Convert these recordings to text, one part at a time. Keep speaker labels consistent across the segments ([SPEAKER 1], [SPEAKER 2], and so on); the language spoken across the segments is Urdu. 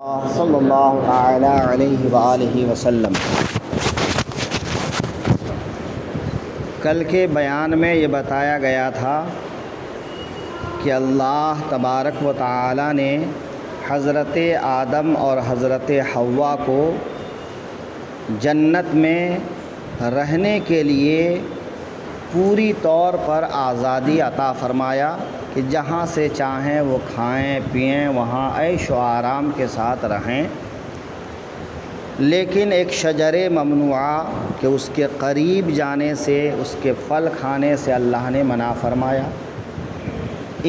[SPEAKER 1] صلی اللہ تعالی علیہ وآلہ وسلم۔ کل کے بیان میں یہ بتایا گیا تھا کہ اللہ تبارک و تعالی نے حضرت آدم اور حضرت حوا کو جنت میں رہنے کے لیے پوری طور پر آزادی عطا فرمایا کہ جہاں سے چاہیں وہ کھائیں پئیں، وہاں عیش و آرام کے ساتھ رہیں، لیکن ایک شجر ممنوعہ کہ اس کے قریب جانے سے، اس کے پھل کھانے سے اللہ نے منع فرمایا۔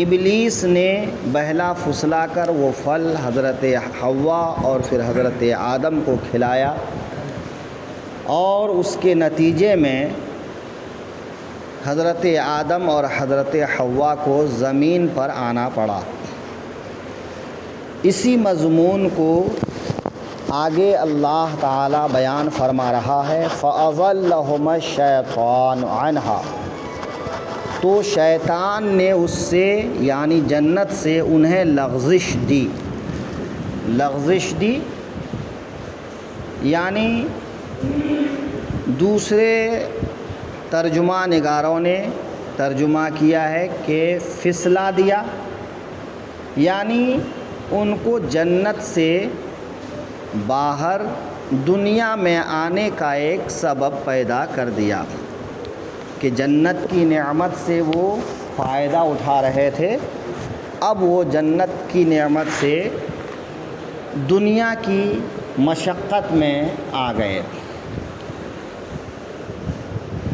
[SPEAKER 1] ابلیس نے بہلا پھسلا کر وہ پھل حضرت حوا اور پھر حضرت آدم کو کھلایا، اور اس کے نتیجے میں حضرت آدم اور حضرت حوا کو زمین پر آنا پڑا۔ اسی مضمون کو آگے اللہ تعالی بیان فرما رہا ہے، فَأَضَلَّهُمَا الشَّيْطَانُ عَنْهَا، تو شیطان نے اس سے یعنی جنت سے انہیں لغزش دی۔ لغزش دی یعنی دوسرے ترجمہ نگاروں نے ترجمہ کیا ہے کہ پھسلا دیا، یعنی ان کو جنت سے باہر دنیا میں آنے کا ایک سبب پیدا کر دیا کہ جنت کی نعمت سے وہ فائدہ اٹھا رہے تھے، اب وہ جنت کی نعمت سے دنیا کی مشقت میں آ گئے۔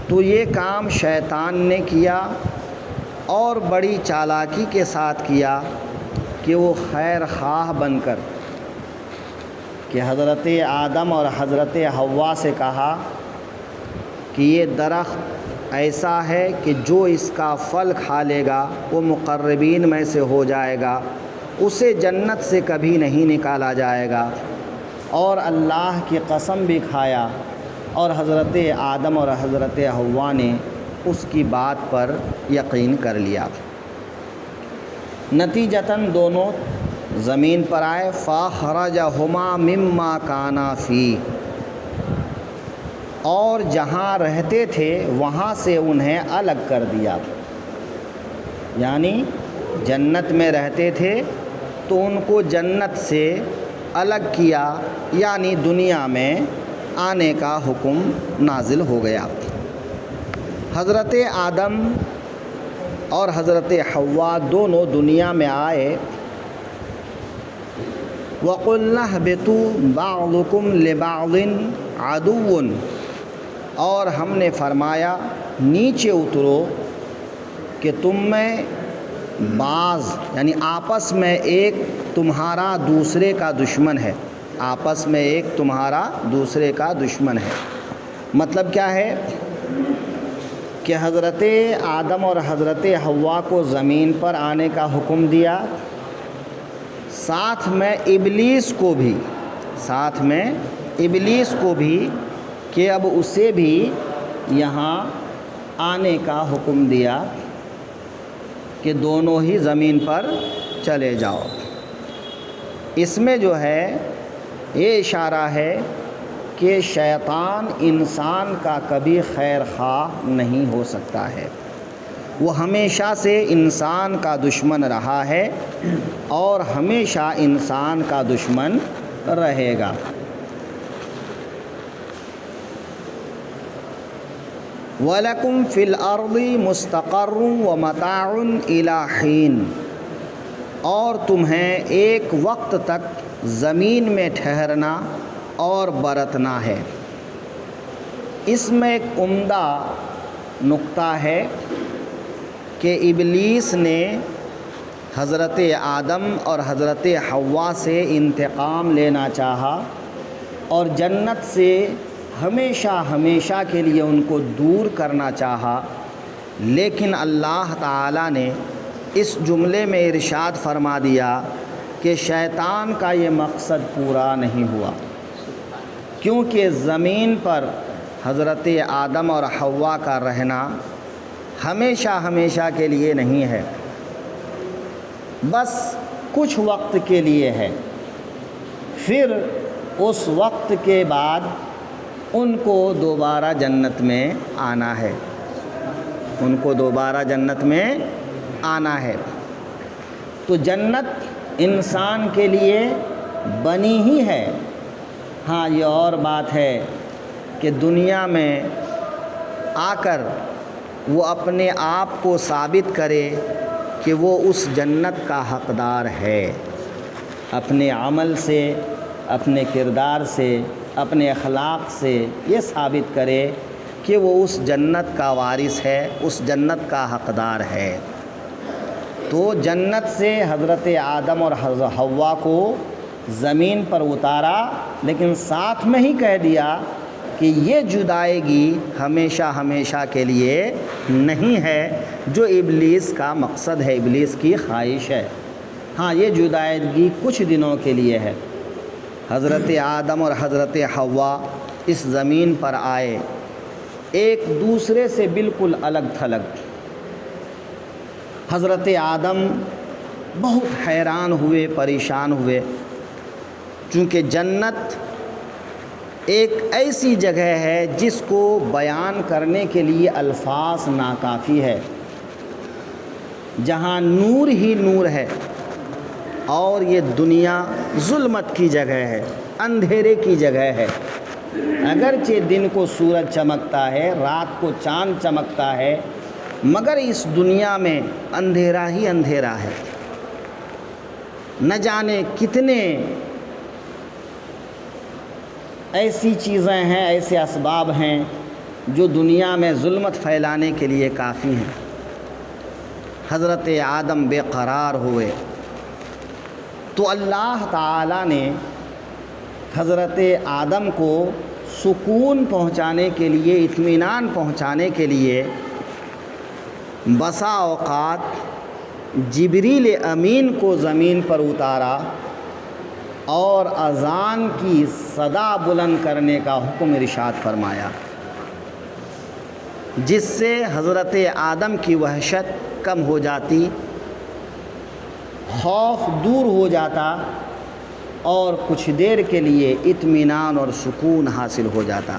[SPEAKER 1] تو یہ کام شیطان نے کیا اور بڑی چالاکی کے ساتھ کیا کہ وہ خیر خواہ بن کر کہ حضرت آدم اور حضرت حوا سے کہا کہ یہ درخت ایسا ہے کہ جو اس کا پھل کھا لے گا وہ مقربین میں سے ہو جائے گا، اسے جنت سے کبھی نہیں نکالا جائے گا، اور اللہ کی قسم بھی کھایا، اور حضرت آدم اور حضرت حوا نے اس کی بات پر یقین کر لیا۔ نتیجتاً دونوں زمین پر آئے، فَأَخْرَجَهُمَا مِمَّا كَانَا فِيهِ، اور جہاں رہتے تھے وہاں سے انہیں الگ کر دیا۔ یعنی جنت میں رہتے تھے تو ان کو جنت سے الگ کیا، یعنی دنیا میں آنے کا حکم نازل ہو گیا۔ حضرت آدم اور حضرت حوا دونوں دنیا میں آئے، وَقُلْنَا اهْبِطُوا بَعْضُكُمْ لِبَعْضٍ عَدُوٌّ، اور ہم نے فرمایا نیچے اترو کہ تم میں بعض یعنی آپس میں ایک تمہارا دوسرے کا دشمن ہے، آپس میں ایک تمہارا دوسرے کا دشمن ہے۔ مطلب کیا ہے کہ حضرت آدم اور حضرت حوا کو زمین پر آنے کا حکم دیا، ساتھ میں ابلیس کو بھی کہ اب اسے بھی یہاں آنے کا حکم دیا کہ دونوں ہی زمین پر چلے جاؤ۔ اس میں جو ہے یہ اشارہ ہے کہ شیطان انسان کا کبھی خیر خواہ نہیں ہو سکتا ہے، وہ ہمیشہ سے انسان کا دشمن رہا ہے اور ہمیشہ انسان کا دشمن رہے گا۔ وَلَكُمْ فِي الْأَرْضِ مُسْتَقَرٌّ وَمَتَاعٌ إِلَىٰ حِينٍ، اور تمہیں ایک وقت تک زمین میں ٹھہرنا اور برتنا ہے۔ اس میں ایک عمدہ نقطہ ہے کہ ابلیس نے حضرت آدم اور حضرت حوا سے انتقام لینا چاہا اور جنت سے ہمیشہ کے لیے ان کو دور کرنا چاہا، لیکن اللہ تعالی نے اس جملے میں ارشاد فرما دیا کہ شیطان کا یہ مقصد پورا نہیں ہوا، کیونکہ زمین پر حضرت آدم اور حوا کا رہنا ہمیشہ کے لیے نہیں ہے، بس کچھ وقت کے لیے ہے۔ پھر اس وقت کے بعد ان کو دوبارہ جنت میں آنا ہے، ان کو دوبارہ جنت میں آنا ہے۔ تو جنت انسان کے لیے بنی ہی ہے۔ ہاں یہ اور بات ہے کہ دنیا میں آ کر وہ اپنے آپ کو ثابت کرے کہ وہ اس جنت کا حقدار ہے، اپنے عمل سے، اپنے کردار سے، اپنے اخلاق سے یہ ثابت کرے کہ وہ اس جنت کا وارث ہے، اس جنت کا حقدار ہے۔ تو جنت سے حضرت آدم اور حضرت حوا کو زمین پر اتارا، لیکن ساتھ میں ہی کہہ دیا کہ یہ جدائیگی ہمیشہ ہمیشہ کے لیے نہیں ہے، جو ابلیس کا مقصد ہے، ابلیس کی خواہش ہے۔ ہاں یہ جدائیگی کچھ دنوں کے لیے ہے۔ حضرت آدم اور حضرت حوا اس زمین پر آئے، ایک دوسرے سے بالکل الگ تھلگ۔ حضرت آدم بہت حیران ہوئے، پریشان ہوئے، چونکہ جنت ایک ایسی جگہ ہے جس کو بیان کرنے کے لیے الفاظ ناکافی ہے، جہاں نور ہی نور ہے، اور یہ دنیا ظلمت کی جگہ ہے، اندھیرے کی جگہ ہے۔ اگرچہ دن کو سورج چمکتا ہے، رات کو چاند چمکتا ہے، مگر اس دنیا میں اندھیرا ہی اندھیرا ہے۔ نہ جانے کتنے ایسی چیزیں ہیں، ایسے اسباب ہیں جو دنیا میں ظلمت پھیلانے کے لیے کافی ہیں۔ حضرت آدم بے قرار ہوئے تو اللہ تعالیٰ نے حضرت آدم کو سکون پہنچانے کے لیے، اطمینان پہنچانے کے لیے بسا اوقات جبریل امین کو زمین پر اتارا اور اذان کی صدا بلند کرنے کا حکم ارشاد فرمایا، جس سے حضرت آدم کی وحشت کم ہو جاتی، خوف دور ہو جاتا، اور کچھ دیر کے لیے اطمینان اور سکون حاصل ہو جاتا۔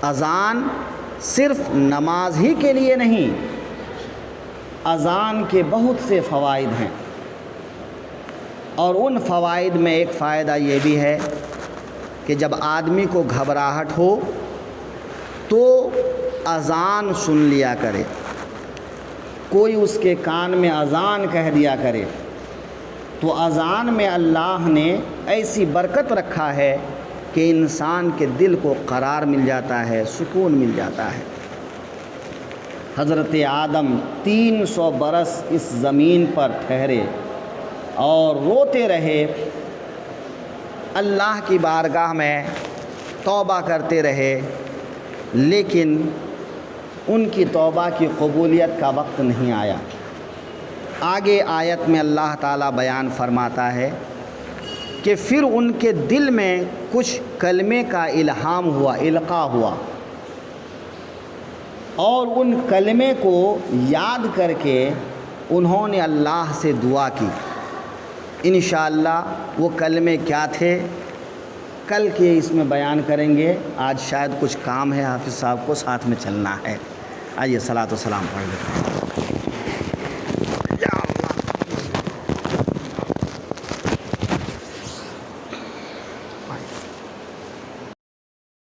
[SPEAKER 1] اذان صرف نماز ہی کے لیے نہیں، اذان کے بہت سے فوائد ہیں، اور ان فوائد میں ایک فائدہ یہ بھی ہے کہ جب آدمی کو گھبراہٹ ہو تو اذان سن لیا کرے، کوئی اس کے کان میں اذان کہہ دیا کرے، تو اذان میں اللہ نے ایسی برکت رکھا ہے کہ انسان کے دل کو قرار مل جاتا ہے، سکون مل جاتا ہے۔ حضرت آدم 300 برس اس زمین پر ٹھہرے اور روتے رہے، اللہ کی بارگاہ میں توبہ کرتے رہے، لیکن ان کی توبہ کی قبولیت کا وقت نہیں آیا۔ آگے آیت میں اللہ تعالیٰ بیان فرماتا ہے کہ پھر ان کے دل میں کچھ کلمے کا الہام ہوا، القاء ہوا، اور ان کلمے کو یاد کر کے انہوں نے اللہ سے دعا کی۔ انشاءاللہ وہ کلمے کیا تھے کل کے اس میں بیان کریں گے، آج شاید کچھ کام ہے، حافظ صاحب کو ساتھ میں چلنا ہے۔ آئیے صلاۃ و سلام پڑھ لیتے ہیں۔ یا اللہ